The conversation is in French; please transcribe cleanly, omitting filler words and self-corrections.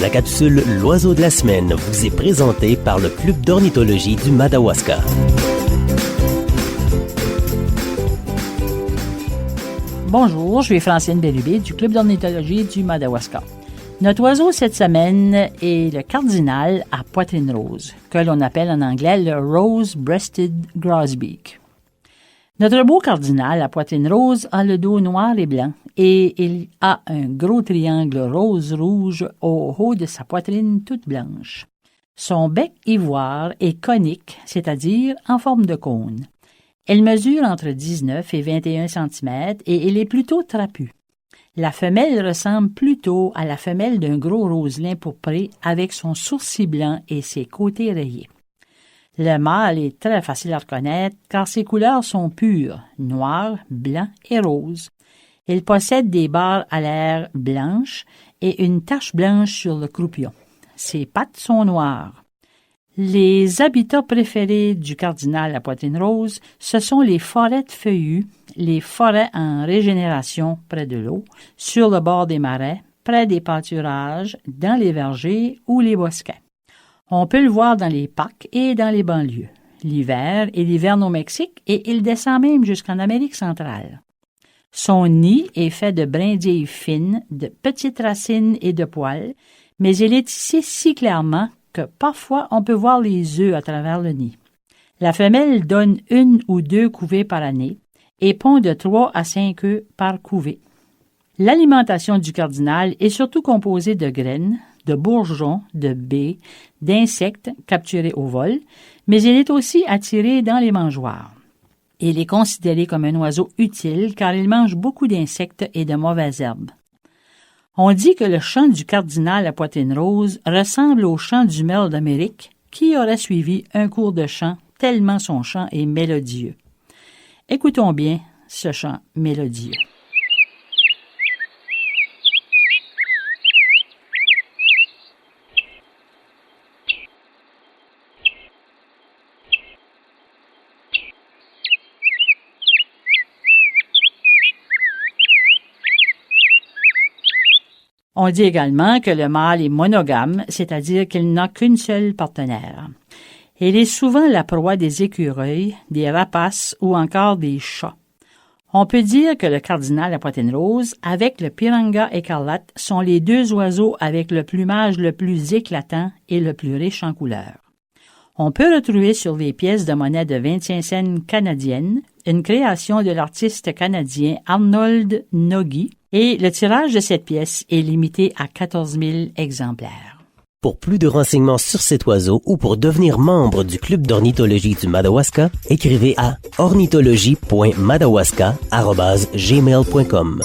La capsule L'Oiseau de la semaine vous est présentée par le Club d'ornithologie du Madawaska. Bonjour, je suis Francine Bérubé du Club d'ornithologie du Madawaska. Notre oiseau cette semaine est le cardinal à poitrine rose, que l'on appelle en anglais le Rose-Breasted Grosbeak. Notre beau cardinal à poitrine rose a le dos noir et blanc et il a un gros triangle rose-rouge au haut de sa poitrine toute blanche. Son bec ivoire est conique, c'est-à-dire en forme de cône. Elle mesure entre 19 et 21 cm et elle est plutôt trapue. La femelle ressemble plutôt à la femelle d'un gros roselin pourpré avec son sourcil blanc et ses côtés rayés. Le mâle est très facile à reconnaître car ses couleurs sont pures, noir, blanc et rose. Il possède des barres à l'air blanches et une tache blanche sur le croupion. Ses pattes sont noires. Les habitats préférés du cardinal à poitrine rose, ce sont les forêts de feuillus, les forêts en régénération près de l'eau, sur le bord des marais, près des pâturages, dans les vergers ou les bosquets. On peut le voir dans les parcs et dans les banlieues. L'hiver, il hiverne au Mexique et il descend même jusqu'en Amérique centrale. Son nid est fait de brindilles fines, de petites racines et de poils, mais il est tissé si clairement que parfois on peut voir les œufs à travers le nid. La femelle donne 1 ou 2 couvées par année et pond de 3 à 5 œufs par couvée. L'alimentation du cardinal est surtout composée de graines, de bourgeons, de baies, d'insectes capturés au vol, mais il est aussi attiré dans les mangeoires. Il est considéré comme un oiseau utile car il mange beaucoup d'insectes et de mauvaises herbes. On dit que le chant du cardinal à poitrine rose ressemble au chant du merle d'Amérique qui aurait suivi un cours de chant tellement son chant est mélodieux. Écoutons bien ce chant mélodieux. On dit également que le mâle est monogame, c'est-à-dire qu'il n'a qu'une seule partenaire. Il est souvent la proie des écureuils, des rapaces ou encore des chats. On peut dire que le cardinal à poitrine rose avec le piranga écarlate sont les 2 oiseaux avec le plumage le plus éclatant et le plus riche en couleurs. On peut retrouver sur les pièces de monnaie de 25 cents canadiennes une création de l'artiste canadien Arnold Nogi, et le tirage de cette pièce est limité à 14 000 exemplaires. Pour plus de renseignements sur cet oiseau ou pour devenir membre du Club d'ornithologie du Madawaska, écrivez à ornithologie.madawaska@gmail.com.